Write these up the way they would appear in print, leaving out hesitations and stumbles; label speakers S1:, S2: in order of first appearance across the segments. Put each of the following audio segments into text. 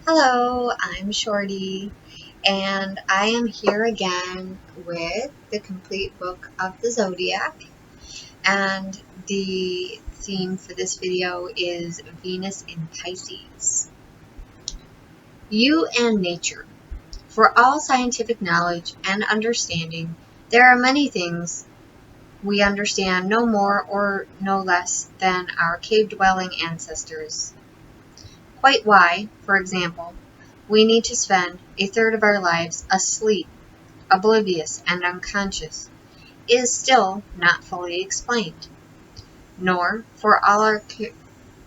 S1: Hello, I'm Shorty, and I am here again with the complete book of the Zodiac. And the theme for this video is Venus in Pisces. You and nature. For all scientific knowledge and understanding, there are many things we understand no more or no less than our cave-dwelling ancestors. Quite why, for example, we need to spend a third of our lives asleep, oblivious, and unconscious is still not fully explained. Nor, for all our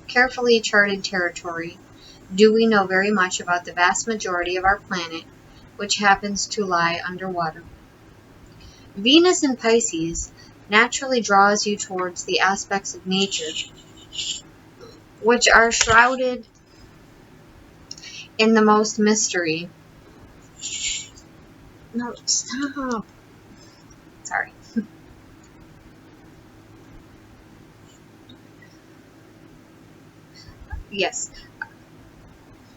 S1: carefully charted territory, do we know very much about the vast majority of our planet, which happens to lie underwater. Venus in Pisces naturally draws you towards the aspects of nature which are shrouded in the most mystery. No, stop. Sorry. Yes.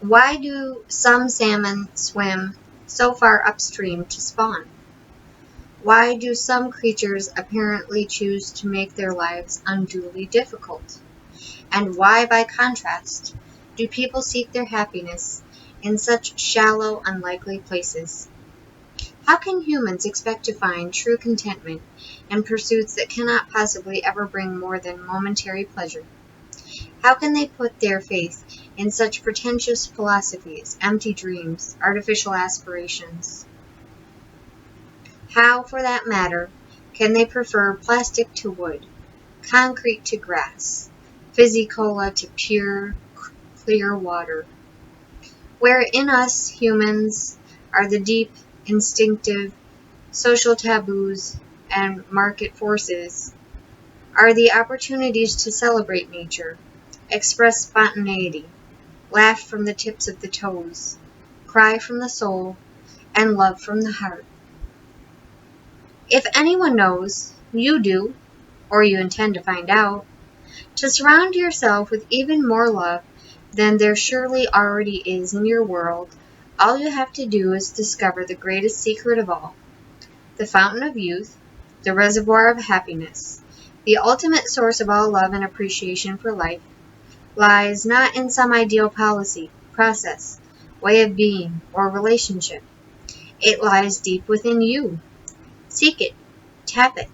S1: Why do some salmon swim so far upstream to spawn? Why do some creatures apparently choose to make their lives unduly difficult? And why, by contrast, do people seek their happiness in such shallow, unlikely places? How can humans expect to find true contentment in pursuits that cannot possibly ever bring more than momentary pleasure? How can they put their faith in such pretentious philosophies, empty dreams, artificial aspirations? How, for that matter, can they prefer plastic to wood, concrete to grass, fizzy-cola to pure, clear water? Where in us humans are the deep, instinctive, social taboos and market forces, are the opportunities to celebrate nature, express spontaneity, laugh from the tips of the toes, cry from the soul, and love from the heart. If anyone knows, you do, or you intend to find out, to surround yourself with even more love than there surely already is in your world, all you have to do is discover the greatest secret of all, the fountain of youth, the reservoir of happiness, the ultimate source of all love and appreciation for life, lies not in some ideal policy, process, way of being, or relationship. It lies deep within you. Seek it, tap it,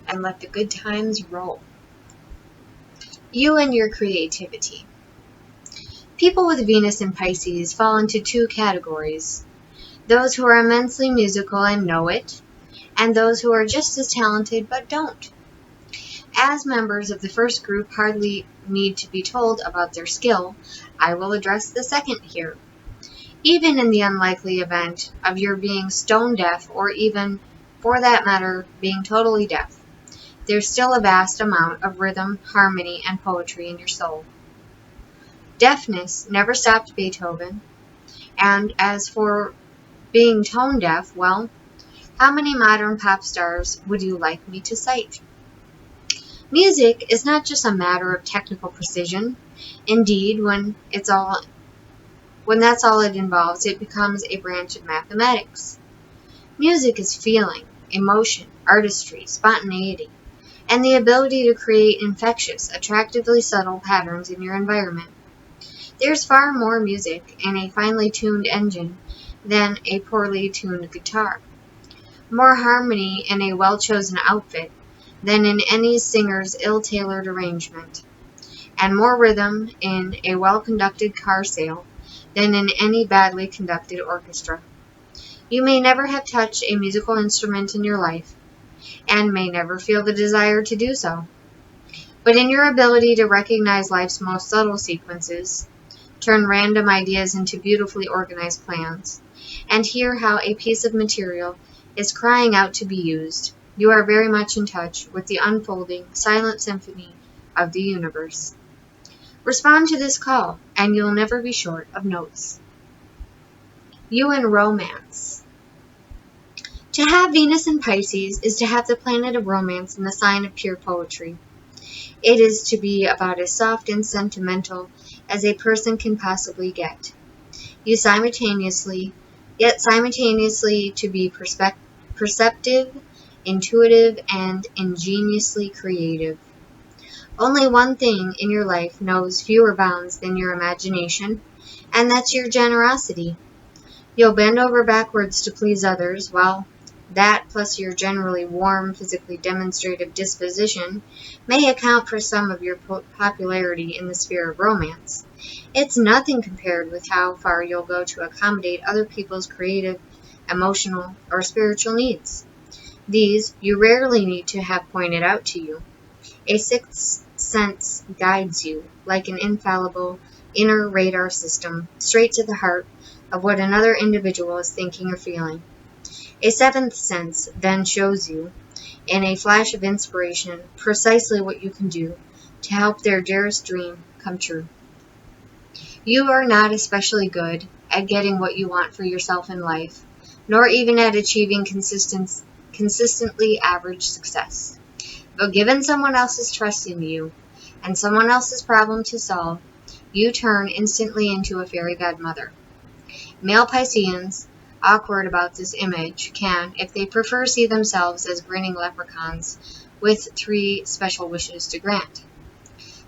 S1: and let the good times roll. You and your creativity. People with Venus in Pisces fall into two categories: those who are immensely musical and know it, and those who are just as talented but don't. As members of the first group hardly need to be told about their skill, I will address the second here. Even in the unlikely event of your being stone deaf, or even, for that matter, being totally deaf, there's still a vast amount of rhythm, harmony, and poetry in your soul. Deafness never stopped Beethoven, and as for being tone deaf, well, how many modern pop stars would you like me to cite? Music is not just a matter of technical precision. Indeed, when that's all it involves, it becomes a branch of mathematics. Music is feeling, emotion, artistry, spontaneity, and the ability to create infectious, attractively subtle patterns in your environment. There's far more music in a finely tuned engine than a poorly tuned guitar, more harmony in a well-chosen outfit than in any singer's ill-tailored arrangement, and more rhythm in a well-conducted car sale than in any badly conducted orchestra. You may never have touched a musical instrument in your life, and may never feel the desire to do so. But in your ability to recognize life's most subtle sequences, turn random ideas into beautifully organized plans, and hear how a piece of material is crying out to be used, you are very much in touch with the unfolding, silent symphony of the universe. Respond to this call, and you'll never be short of notes. You and romance. To have Venus in Pisces is to have the planet of romance in the sign of pure poetry. It is to be about as soft and sentimental as a person can possibly get. you yet simultaneously to be perceptive, intuitive, and ingeniously creative. Only one thing in your life knows fewer bounds than your imagination, and that's your generosity. You'll bend over backwards to please others, while that plus your generally warm, physically demonstrative disposition may account for some of your popularity in the sphere of romance. It's nothing compared with how far you'll go to accommodate other people's creative, emotional, or spiritual needs. These you rarely need to have pointed out to you. A sixth sense guides you, like an infallible inner radar system, straight to the heart of what another individual is thinking or feeling. A seventh sense then shows you, in a flash of inspiration, precisely what you can do to help their dearest dream come true. You are not especially good at getting what you want for yourself in life, nor even at achieving consistently average success. But given someone else's trust in you and someone else's problem to solve, you turn instantly into a fairy godmother. Male Pisceans, awkward about this image, can, if they prefer, see themselves as grinning leprechauns with 3 special wishes to grant.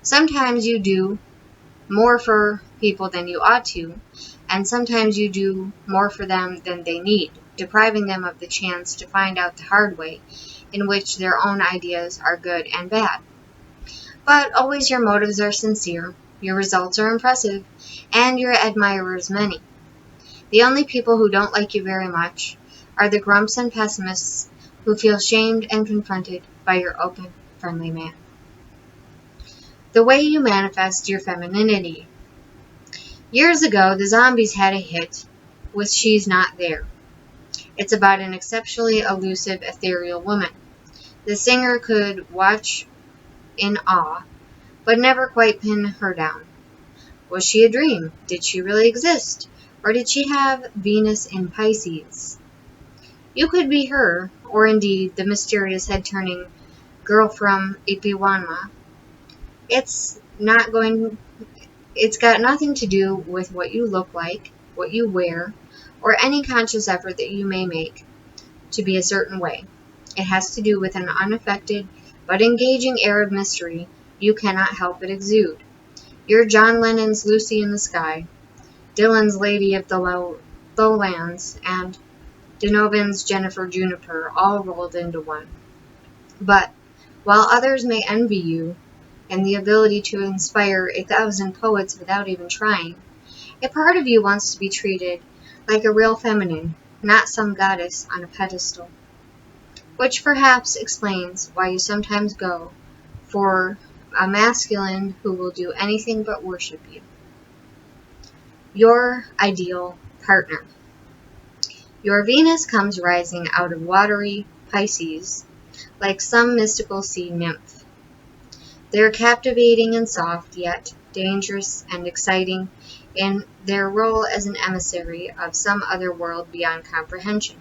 S1: Sometimes you do more for people than you ought to, and sometimes you do more for them than they need, depriving them of the chance to find out the hard way in which their own ideas are good and bad. But always your motives are sincere, your results are impressive, and your admirers many. The only people who don't like you very much are the grumps and pessimists who feel shamed and confronted by your open, friendly man. The way you manifest your femininity. Years ago, the Zombies had a hit with She's Not There. It's about an exceptionally elusive, ethereal woman. The singer could watch in awe, but never quite pin her down. Was she a dream? Did she really exist? Or did she have Venus in Pisces? You could be her, or indeed the mysterious head-turning girl from Ipanema. It's got nothing to do with what you look like, what you wear, or any conscious effort that you may make to be a certain way. It has to do with an unaffected but engaging air of mystery you cannot help but exude. You're John Lennon's Lucy in the Sky, Dylan's Lady of the Lowlands, and Donovan's Jennifer Juniper, all rolled into one. But while others may envy you and the ability to inspire 1,000 poets without even trying, a part of you wants to be treated like a real feminine, not some goddess on a pedestal. Which perhaps explains why you sometimes go for a masculine who will do anything but worship you. Your ideal partner. Your Venus comes rising out of watery Pisces like some mystical sea nymph. They're captivating and soft, yet dangerous and exciting in their role as an emissary of some other world beyond comprehension.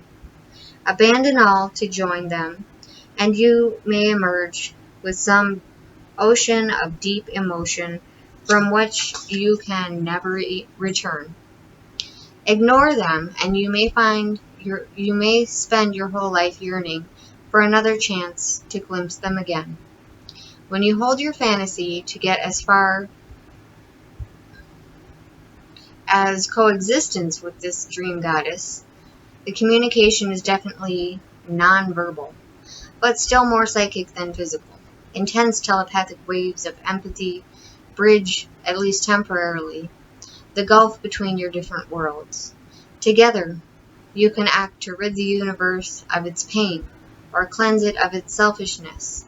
S1: Abandon all to join them, and you may emerge with some ocean of deep emotion from which you can never return. Ignore them, and you may spend your whole life yearning for another chance to glimpse them again. When you hold your fantasy to get as far as coexistence with this dream goddess, the communication is definitely non-verbal, but still more psychic than physical. Intense telepathic waves of empathy bridge, at least temporarily, the gulf between your different worlds. Together, you can act to rid the universe of its pain, or cleanse it of its selfishness.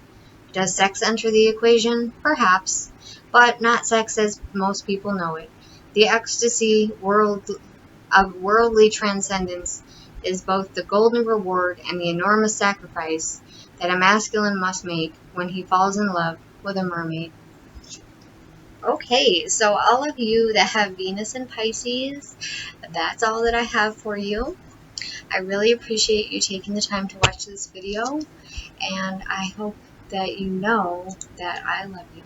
S1: Does sex enter the equation? Perhaps, but not sex as most people know it. The ecstasy of worldly transcendence is both the golden reward and the enormous sacrifice that a masculine must make when he falls in love with a mermaid. Okay, so all of you that have Venus in Pisces, that's all that I have for you. I really appreciate you taking the time to watch this video, and I hope that you know that I love you.